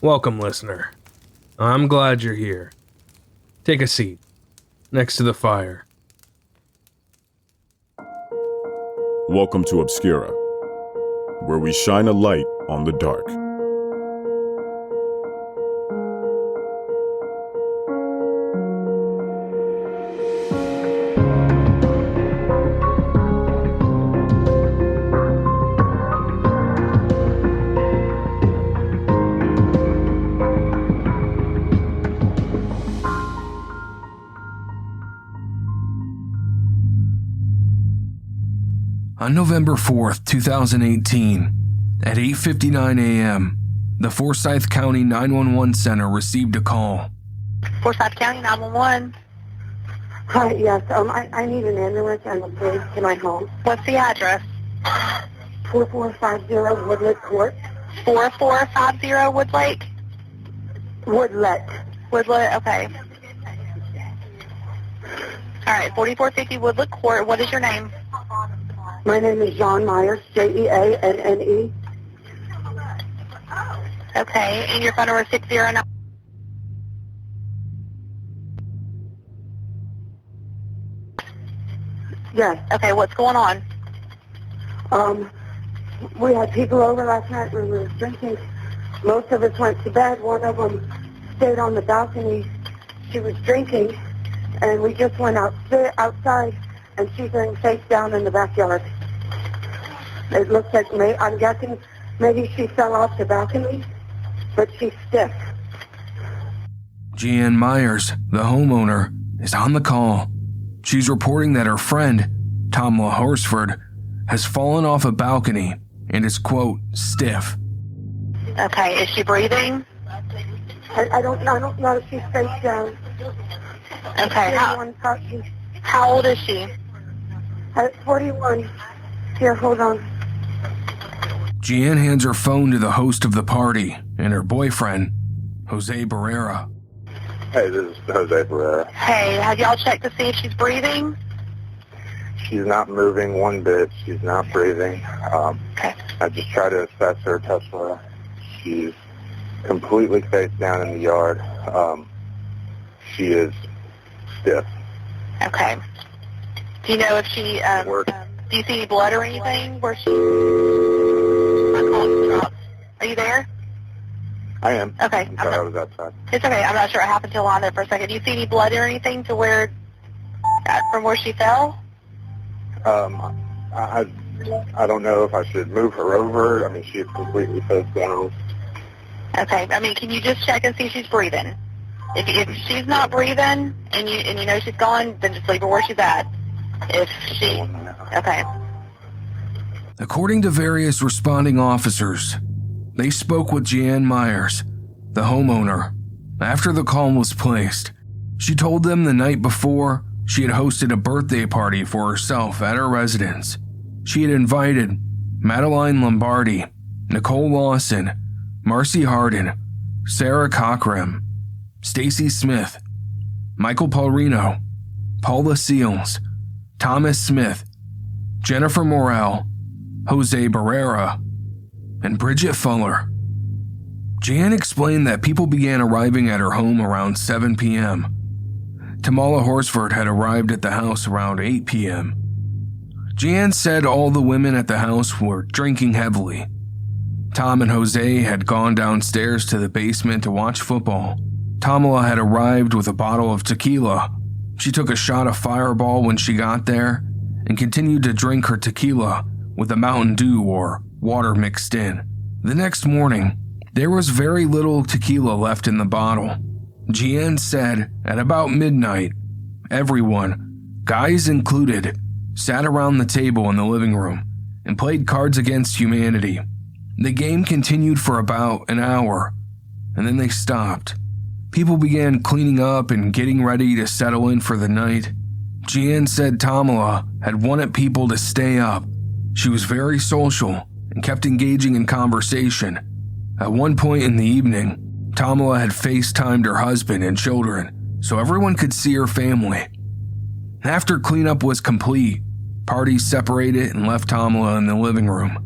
Welcome, listener. I'm glad you're here. Take a seat, next to the fire. Welcome to Obscura, where we shine a light on the dark. On November 4th, 2018, at 8:59 a.m., the Forsyth County 911 Center received a call. Forsyth County 911. Hi, yes. I need an ambulance and a police to my home. What's the address? 4450 Woodlet Court. 4450 Woodlake? Woodlet. Woodlet, okay. All right, 4450 Woodlet Court. What is your name? My name is Jeanne Meyers, Jeanne. Okay, and your phone number is 609. Yes. Okay, what's going on? We had people over last night. We were drinking. Most of us went to bed. One of them stayed on the balcony. She was drinking, and we just went outside, and she's laying face down in the backyard. It looks like, I'm guessing maybe she fell off the balcony, but she's stiff. Jeanne Meyers, the homeowner, is on the call. She's reporting that her friend, Tamla Horsford, has fallen off a balcony and is, quote, stiff. Okay, is she breathing? I don't know if she's face down. Okay, how old is she? 41. Here, hold on. Jeanne hands her phone to the host of the party and her boyfriend, Jose Barrera. Hey, this is Jose Barrera. Hey, have y'all checked to see if she's breathing? She's not moving one bit. She's not breathing. Okay. I just try to assess her, touch her. She's completely face down in the yard. She is stiff. Okay. Do you know if she, do you see any blood or anything where she... Are you there? I am. Okay. I'm sorry, I was outside. It's okay. I'm not sure. I happened to lie there for a second. Do you see any blood or anything to where, from where she fell? I don't know if I should move her over. I mean, she is completely face down. Okay. I mean, can you just check and see if she's breathing? If she's not breathing and you know she's gone, then just leave her where she's at. If she... Okay. According to various responding officers, they spoke with Jeanne Meyers, the homeowner, after the call was placed. She told them the night before she had hosted a birthday party for herself at her residence. She had invited Madeline Lombardi, Nicole Lawson, Marcy Harden, Sarah Cochran, Stacy Smith, Michael Paulino, Paula Seals, Thomas Smith, Jennifer Morrell, Jose Barrera, and Bridget Fuller. Jeanne explained that people began arriving at her home around 7 p.m. Tamla Horsford had arrived at the house around 8 p.m. Jeanne said all the women at the house were drinking heavily. Tom and Jose had gone downstairs to the basement to watch football. Tamla had arrived with a bottle of tequila. She took a shot of Fireball when she got there and continued to drink her tequila with a Mountain Dew or water mixed in. The next morning, there was very little tequila left in the bottle. Jeanne said at about midnight, everyone, guys included, sat around the table in the living room and played Cards Against Humanity. The game continued for about an hour, and then they stopped. People began cleaning up and getting ready to settle in for the night. Jeanne said Tamla had wanted people to stay up. She was very social and kept engaging in conversation. At one point in the evening, Tamla had FaceTimed her husband and children so everyone could see her family. After cleanup was complete, parties separated and left Tamla in the living room.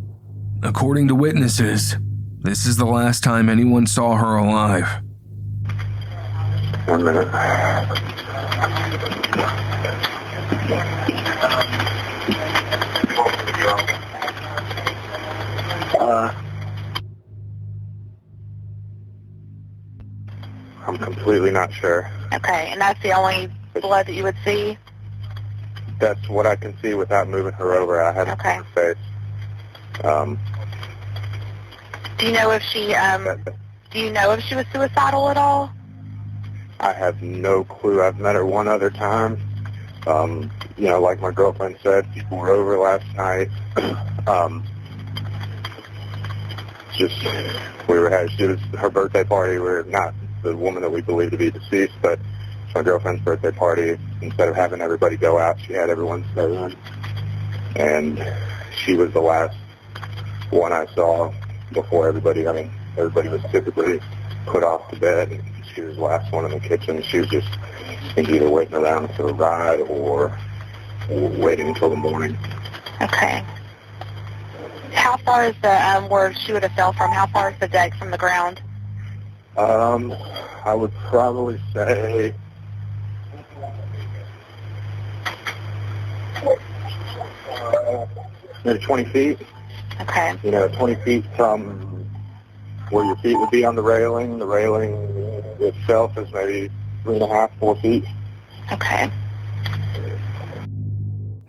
According to witnesses, This is the last time anyone saw her alive. 1 minute. I'm completely not sure. Okay, and that's the only blood that you would see? That's what I can see without moving her over. I haven't seen her face. Do you know if she was suicidal at all? I have no clue. I've met her one other time. Like my girlfriend said, people were over last night. She was her birthday party. We're not the woman that we believe to be deceased, but it's my girlfriend's birthday party. Instead of having everybody go out, she had everyone stay in. And she was the last one I saw before everybody was typically put off to bed. And she was the last one in the kitchen. She was just either waiting around for a ride or waiting until the morning. Okay. How far is the where she would have fell from? How far is the deck from the ground? I would probably say maybe 20 feet. Okay. 20 feet from where your feet would be on the railing. The railing itself is maybe 3.5, 4 feet. Okay.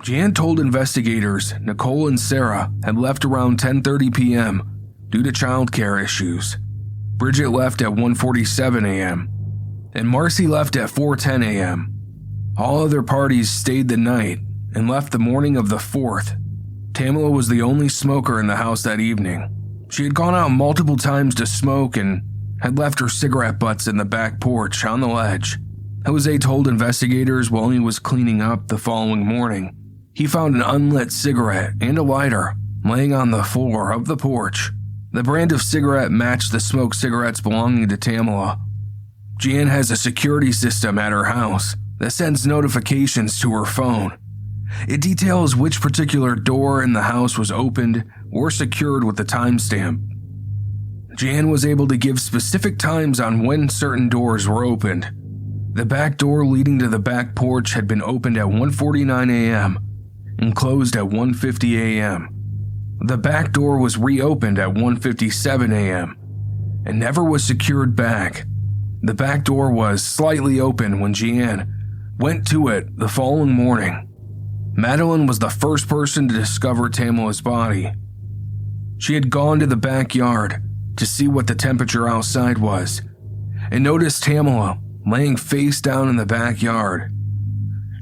Jeanne told investigators Nicole and Sarah had left around 10:30 p.m. due to childcare issues. Bridget left at 1:47 a.m. and Marcy left at 4:10 a.m. All other parties stayed the night and left the morning of the 4th. Tamla was the only smoker in the house that evening. She had gone out multiple times to smoke and had left her cigarette butts in the back porch on the ledge. Jose told investigators while he was cleaning up the following morning, he found an unlit cigarette and a lighter laying on the floor of the porch. The brand of cigarette matched the smoked cigarettes belonging to Tamla. Jeanne has a security system at her house that sends notifications to her phone. It details which particular door in the house was opened or secured with the timestamp. Jeanne was able to give specific times on when certain doors were opened. The back door leading to the back porch had been opened at 1:49 a.m. and closed at 1:50 a.m. The back door was reopened at 1:57 a.m. and never was secured back. The back door was slightly open when Jeanne went to it the following morning. Madeline was the first person to discover Tamla's body. She had gone to the backyard to see what the temperature outside was and noticed Tamla laying face down in the backyard.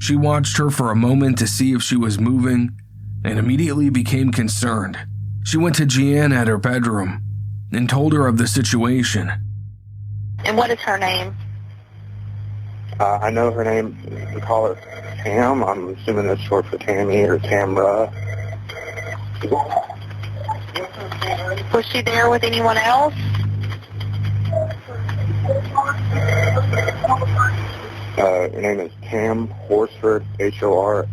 She watched her for a moment to see if she was moving and immediately became concerned. She went to Jeanne at her bedroom and told her of the situation. And what is her name? I know her name, we call her Tam. I'm assuming that's short for Tammy or Tamra. Was she there with anyone else? Her name is Tam Horsford, Horsford,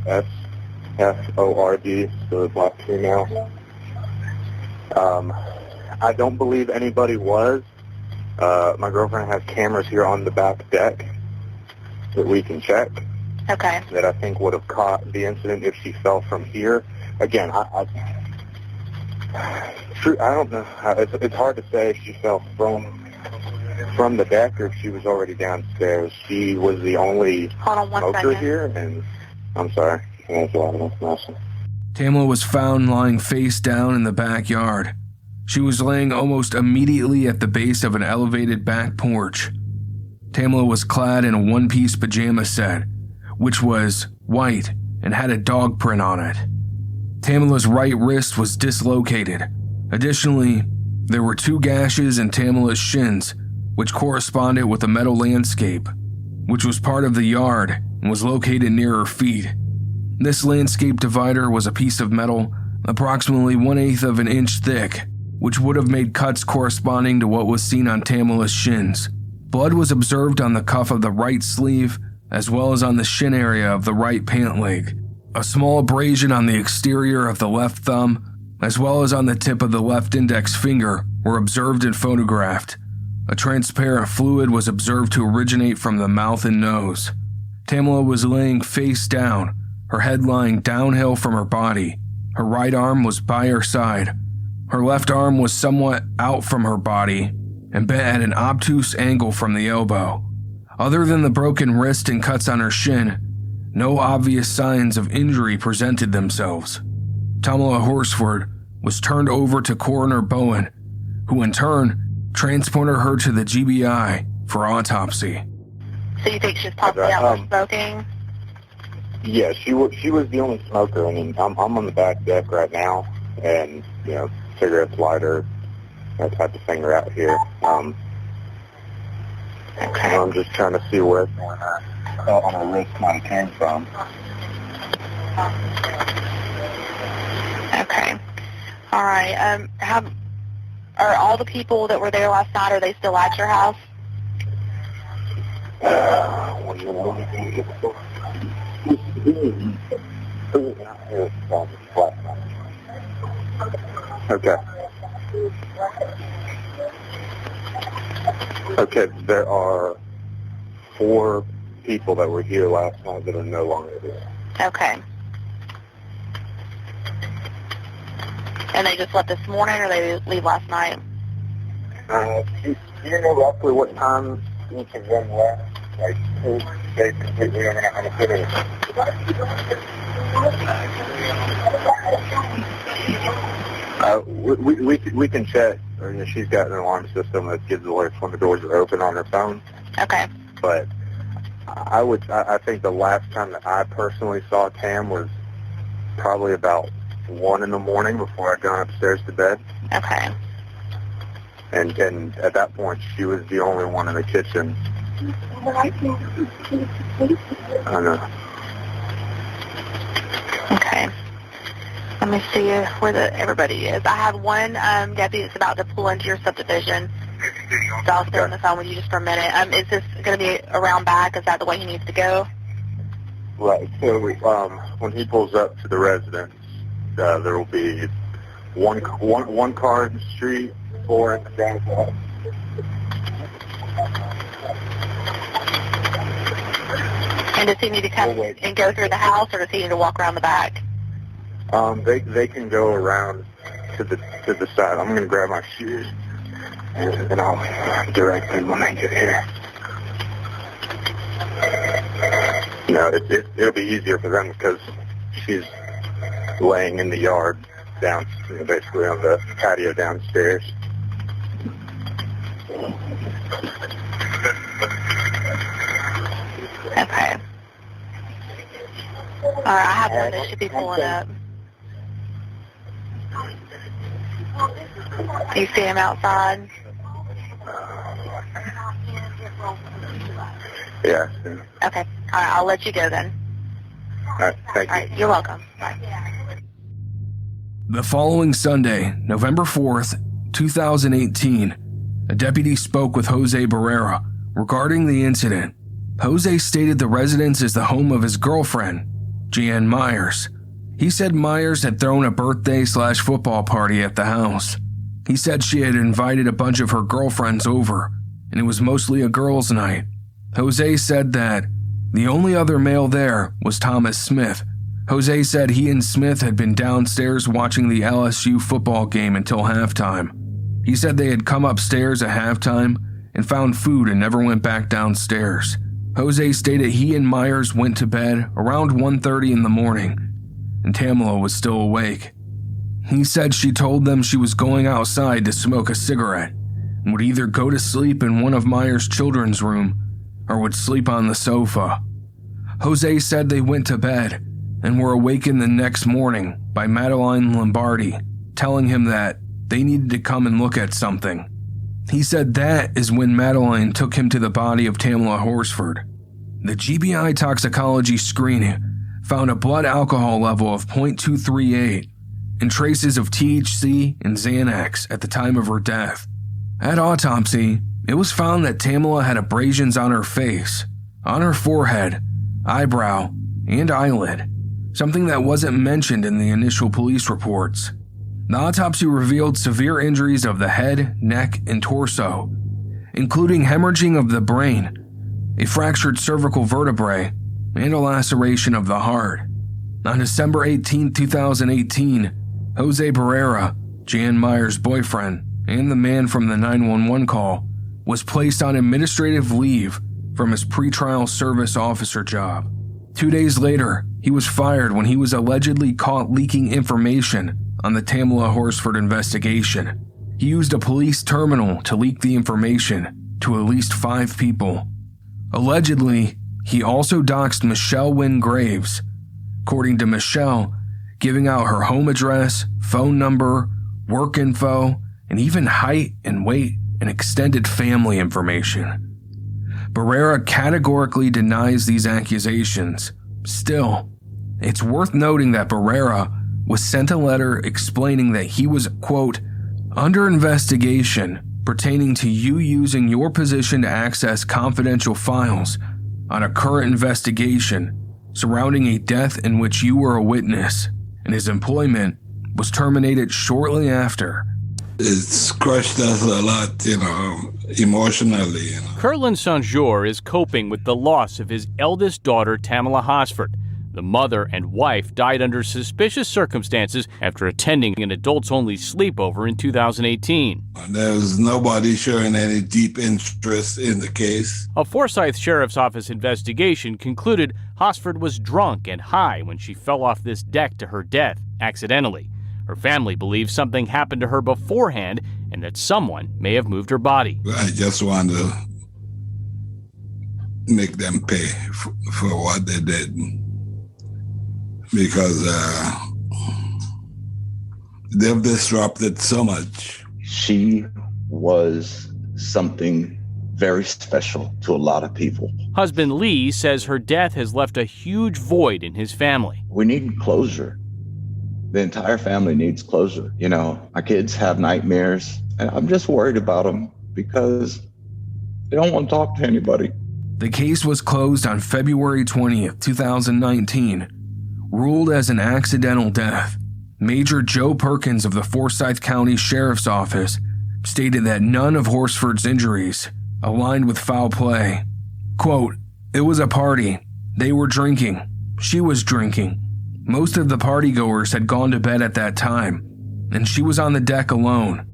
so a black female. I don't believe anybody was. My girlfriend has cameras here on the back deck that we can check. Okay. That I think would have caught the incident if she fell from here. Again, I don't know. It's hard to say if she fell from the deck or if she was already downstairs. She was the only smoker here, and I'm sorry. That's a lot of information. Tamla was found lying face down in the backyard. She was laying almost immediately at the base of an elevated back porch. Tamla was clad in a one-piece pajama set, which was white and had a dog print on it. Tamla's right wrist was dislocated. Additionally, there were 2 gashes in Tamla's shins, which corresponded with a metal landscape, which was part of the yard and was located near her feet. This landscape divider was a piece of metal approximately 1/8 of an inch thick, which would have made cuts corresponding to what was seen on Tamla's shins. Blood was observed on the cuff of the right sleeve, as well as on the shin area of the right pant leg. A small abrasion on the exterior of the left thumb, as well as on the tip of the left index finger, were observed and photographed. A transparent fluid was observed to originate from the mouth and nose. Tamla was laying face down, her head lying downhill from her body. Her right arm was by her side. Her left arm was somewhat out from her body and bent at an obtuse angle from the elbow. Other than the broken wrist and cuts on her shin, no obvious signs of injury presented themselves. Tamla Horsford was turned over to Coroner Bowen, who in turn transported her to the GBI for autopsy. So you think she's possibly out there smoking? Yeah, she was the only smoker. I mean, I'm on the back deck right now, and cigarettes, lighter, that type of thing are out here. Okay. I'm just trying to see where on her wrist might have came from. Okay. All right. Are all the people that were there last night, are they still at your house? Okay. Okay, there are 4 people that were here last night that are no longer here. Okay. And they just left this morning, or they leave last night? Do you know roughly what time each of them left? Like, who they completely are not going to fit in? We can check. She's got an alarm system that gives alerts when the doors are open on her phone. Okay. But I think the last time that I personally saw Tam was probably about 1 in the morning before I'd gone upstairs to bed. Okay. And at that point, she was the only one in the kitchen. I know. Okay. Let me see where everybody is. I have one deputy that's about to pull into your subdivision. So I'll stay on the phone with you just for a minute. Is this going to be around back? Is that the way he needs to go? Right. So when he pulls up to the residence, there will be one car in the street, 4 in the driveway. And does he need to come and go through the house, or does he need to walk around the back? They can go around to the side. I'm going to grab my shoes, and then I'll direct them when they get here. It'll be easier for them because she's laying in the yard down, basically on the patio downstairs. Okay. All right, I have one that should be pulling up. You see him outside? Yeah. Okay. All right, I'll let you go then. All right, thank you. All right, you're welcome. Bye. The following Sunday, November 4th, 2018, a deputy spoke with Jose Barrera regarding the incident. Jose stated the residence is the home of his girlfriend, Jeanne Meyers. He said Meyers had thrown a birthday/football party at the house. He said she had invited a bunch of her girlfriends over, and it was mostly a girls' night. Jose said that the only other male there was Thomas Smith. Jose said he and Smith had been downstairs watching the LSU football game until halftime. He said they had come upstairs at halftime and found food and never went back downstairs. Jose stated he and Meyers went to bed around 1:30 in the morning, and Tamla was still awake. He said she told them she was going outside to smoke a cigarette and would either go to sleep in one of Meyers' children's room or would sleep on the sofa. Jose said they went to bed and were awakened the next morning by Madeline Lombardi telling him that they needed to come and look at something. He said that is when Madeline took him to the body of Tamla Horsford. The GBI toxicology screening found a blood alcohol level of 0.238 and traces of THC and Xanax at the time of her death. At autopsy, it was found that Tamla had abrasions on her face, on her forehead, eyebrow, and eyelid, something that wasn't mentioned in the initial police reports. The autopsy revealed severe injuries of the head, neck, and torso, including hemorrhaging of the brain, a fractured cervical vertebrae, and a laceration of the heart. On December 18, 2018, Jose Barrera, Jeanne Meyers' boyfriend, and the man from the 911 call, was placed on administrative leave from his pretrial service officer job. 2 days later, he was fired when he was allegedly caught leaking information on the Tamla Horsford investigation. He used a police terminal to leak the information to at least 5 people. Allegedly, he also doxed Michelle Wynn Graves, according to Michelle, giving out her home address, phone number, work info, and even height and weight and extended family information. Barrera categorically denies these accusations. Still, it's worth noting that Barrera was sent a letter explaining that he was, quote, under investigation pertaining to you using your position to access confidential files on a current investigation surrounding a death in which you were a witness, and his employment was terminated shortly after. It's crushed us a lot, emotionally. Kirtland Saint-Jour is coping with the loss of his eldest daughter, Tamla Horsford. The mother and wife died under suspicious circumstances after attending an adults-only sleepover in 2018. There's nobody showing any deep interest in the case. A Forsyth Sheriff's Office investigation concluded Horsford was drunk and high when she fell off this deck to her death, accidentally. Her family believes something happened to her beforehand and that someone may have moved her body. I just want to make them pay for what they did, because they've disrupted so much. She was something very special to a lot of people. Husband Lee says her death has left a huge void in his family. We need closure. The entire family needs closure. My kids have nightmares, and I'm just worried about them because they don't want to talk to anybody. The case was closed on February 20th, 2019, ruled as an accidental death. Major Joe Perkins of the Forsyth County Sheriff's Office stated that none of Horsford's injuries aligned with foul play. Quote, it was a party. They were drinking. She was drinking. Most of the partygoers had gone to bed at that time, and she was on the deck alone.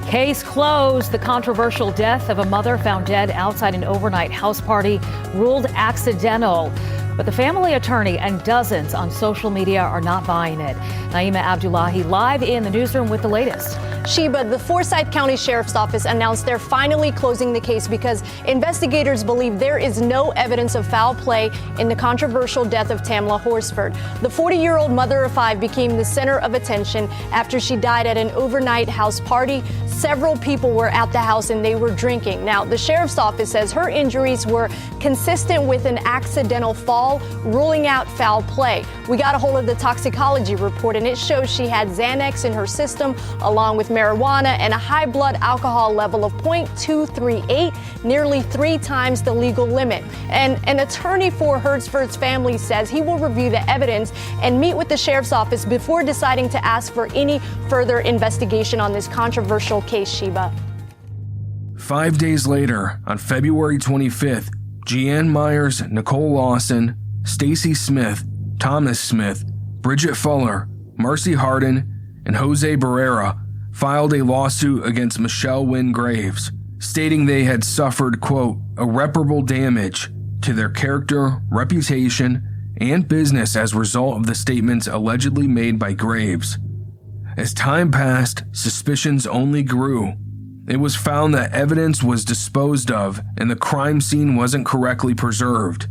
Case closed. The controversial death of a mother found dead outside an overnight house party ruled accidental. But the family attorney and dozens on social media are not buying it. Naima Abdullahi live in the newsroom with the latest. Sheba, the Forsyth County Sheriff's Office announced they're finally closing the case because investigators believe there is no evidence of foul play in the controversial death of Tamla Horsford. The 40-year-old mother of 5 became the center of attention after she died at an overnight house party. Several people were at the house and they were drinking. Now, the Sheriff's Office says her injuries were consistent with an accidental fall, ruling out foul play. We got a hold of the toxicology report and it shows she had Xanax in her system along with marijuana and a high blood alcohol level of 0.238, nearly 3 times the legal limit. And an attorney for Horsford's family says he will review the evidence and meet with the Sheriff's Office before deciding to ask for any further investigation on this controversial case, Sheba. 5 days later, on February 25th, Jeanne Meyers, Nicole Lawson, Stacy Smith, Thomas Smith, Bridget Fuller, Marcy Hardin, and Jose Barrera filed a lawsuit against Michelle Wynn Graves, stating they had suffered, quote, irreparable damage to their character, reputation, and business as a result of the statements allegedly made by Graves. As time passed, suspicions only grew. It was found that evidence was disposed of and the crime scene wasn't correctly preserved.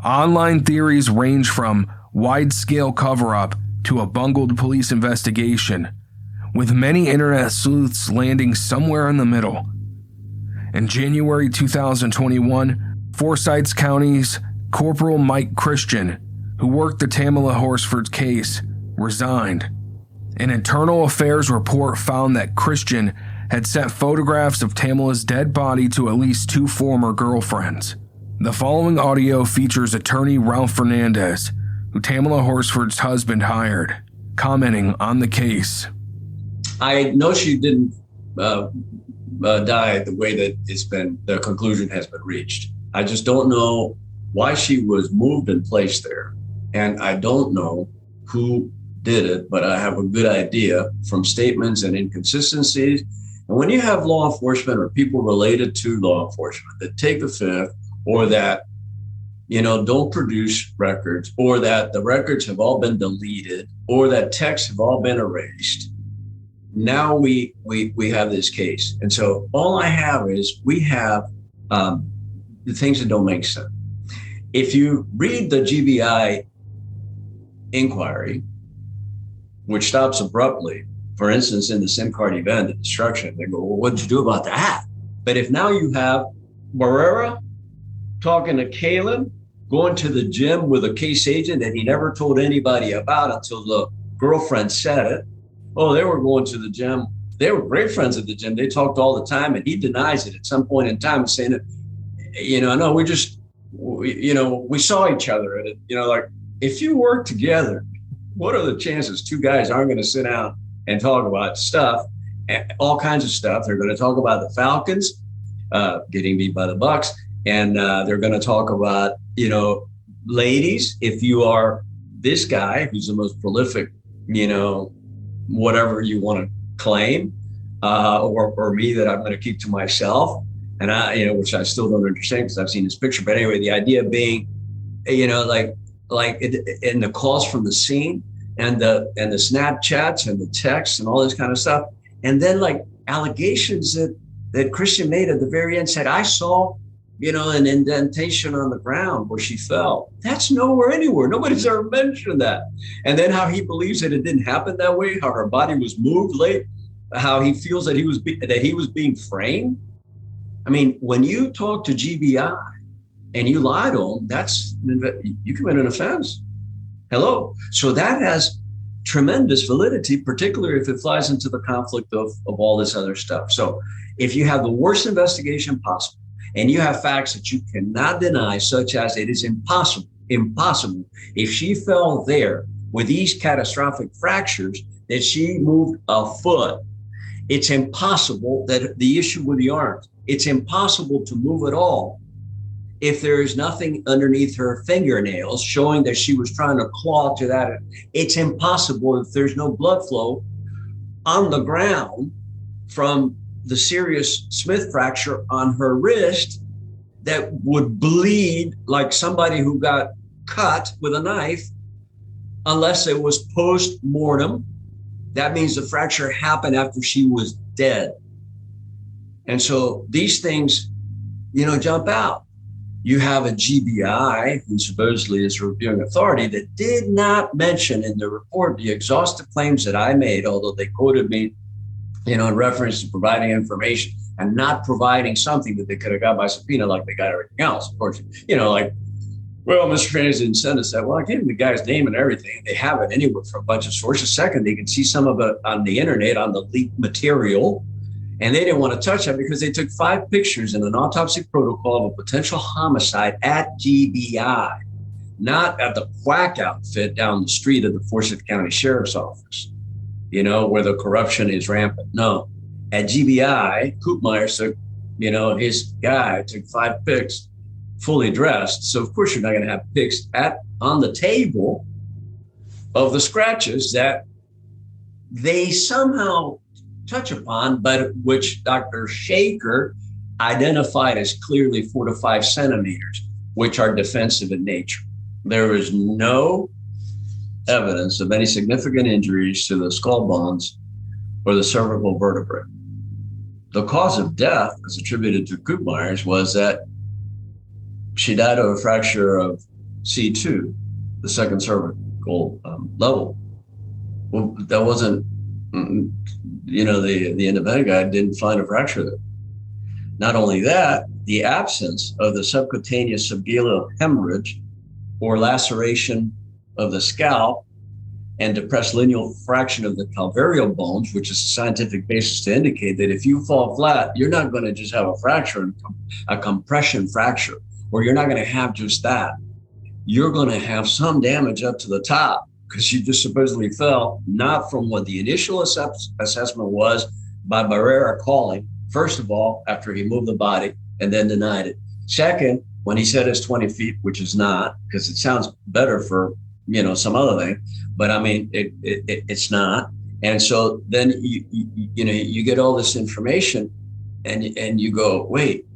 Online theories range from wide-scale cover-up to a bungled police investigation, with many internet sleuths landing somewhere in the middle. In January 2021, Forsyth County's Corporal Mike Christian, who worked the Tamla Horsford case, resigned. An internal affairs report found that Christian had sent photographs of Tamla's dead body to at least 2 former girlfriends. The following audio features attorney Ralph Fernandez, who Tamla Horsford's husband hired, commenting on the case. I know she didn't die the way that the conclusion has been reached. I just don't know why she was moved and placed there. And I don't know who did it, but I have a good idea from statements and inconsistencies. And when you have law enforcement or people related to law enforcement that take the fifth, or that, don't produce records, or that the records have all been deleted, or that texts have all been erased, now we have this case. And so all I have is we have the things that don't make sense. If you read the GBI inquiry, which stops abruptly, for instance, in the SIM card event, the destruction, they go, well, what did you do about that? But if now you have Barrera talking to Kaylin, going to the gym with a case agent that he never told anybody about until the girlfriend said it. Oh, they were going to the gym. They were great friends at the gym. They talked all the time, and he denies it at some point in time, saying that, no, we saw each other at it. Like, if you work together, what are the chances two guys aren't going to sit down and talk about stuff, all kinds of stuff? They're going to talk about the Falcons getting beat by the Bucks, and they're going to talk about, ladies, if you are this guy who's the most prolific, whatever you want to claim, or me that I'm going to keep to myself, and which I still don't understand because I've seen this picture. But anyway, the idea being, like in the calls from the scene and the Snapchats and the texts and all this kind of stuff. And then like allegations that Christian made at the very end, said, I saw, an indentation on the ground where she fell. That's nowhere anywhere. Nobody's ever mentioned that. And then how he believes that it didn't happen that way, how her body was moved late, how he feels that he was being framed. I mean, when you talk to GBI and you lie to them, you commit an offense. Hello. So that has tremendous validity, particularly if it flies into the conflict of all this other stuff. So if you have the worst investigation possible, and you have facts that you cannot deny, such as it is impossible, if she fell there with these catastrophic fractures, that she moved a foot. It's impossible that the issue with the arms, it's impossible to move at all if there is nothing underneath her fingernails showing that she was trying to claw to that. It's impossible if there's no blood flow on the ground from the serious Smith fracture on her wrist that would bleed like somebody who got cut with a knife, unless it was post-mortem. That means the fracture happened after she was dead. And so these things, jump out. You have a GBI, who supposedly is a reviewing authority, that did not mention in the report the exhaustive claims that I made, although they quoted me, in reference to providing information and not providing something that they could have got by subpoena like they got everything else. Of course, well, Mr. Franz didn't send us that. Well, I gave them the guy's name and everything. They have it anywhere from a bunch of sources. Second, they can see some of it on the internet, on the leaked material. And they didn't want to touch that because they took 5 pictures in an autopsy protocol of a potential homicide at GBI, not at the quack outfit down the street of the Forsyth County Sheriff's Office, where the corruption is rampant. No, at GBI, Meyers took, his guy took 5 pics fully dressed. So of course you're not going to have pics on the table of the scratches that they somehow touch upon, but which Dr. Shaker identified as clearly 4 to 5 centimeters, which are defensive in nature. There is no evidence of any significant injuries to the skull bones or the cervical vertebrae. The cause of death, as attributed to Meyers, was that she died of a fracture of C2, the second cervical level. Well, that wasn't, the independent guy didn't find a fracture there. Not only that, the absence of the subcutaneous subgaleal hemorrhage or laceration of the scalp and depressed lineal fraction of the calvarial bones, which is a scientific basis to indicate that if you fall flat, you're not going to just have a fracture, a compression fracture, or you're not going to have just that. You're going to have some damage up to the top, because she just supposedly fell, not from what the initial assessment was by Barrera calling, first of all, after he moved the body and then denied it. Second, when he said it's 20 feet, which is not, because it sounds better for, some other thing, but I mean, it's not. And so then you get all this information and you go, wait,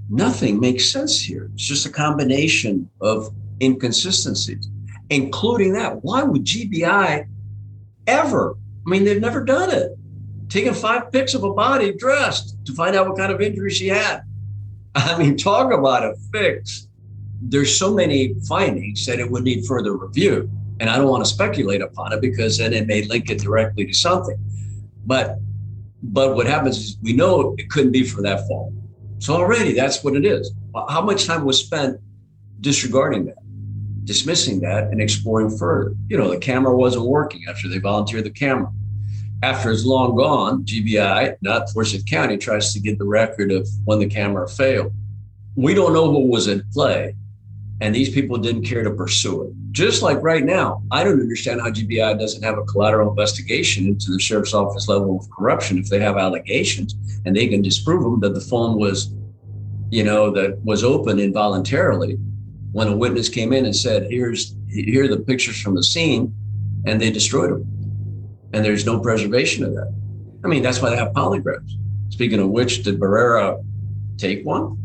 nothing makes sense here. It's just a combination of inconsistencies, including that. Why would GBI ever? I mean, they've never done it. Taking 5 pics of a body dressed to find out what kind of injury she had. I mean, talk about a fix. There's so many findings that it would need further review. And I don't want to speculate upon it because then it may link it directly to something. But what happens is we know it couldn't be for that fall. So already that's what it is. How much time was spent disregarding that, dismissing that, and exploring further? The camera wasn't working after they volunteered the camera. After it's long gone, GBI, not Forsyth County, tries to get the record of when the camera failed. We don't know what was in play, and these people didn't care to pursue it. Just like right now, I don't understand how GBI doesn't have a collateral investigation into the sheriff's office level of corruption if they have allegations and they can disprove them that the phone was, that was open involuntarily when a witness came in and said, here are the pictures from the scene, and they destroyed them. And there's no preservation of that. I mean, that's why they have polygraphs. Speaking of which, did Barrera take one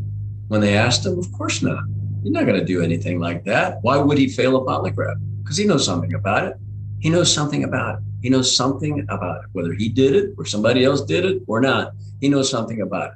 when they asked him? Of course not. He's not going to do anything like that. Why would he fail a polygraph? Because he knows something about it. He knows something about it. He knows something about it. Whether he did it or somebody else did it or not, he knows something about it.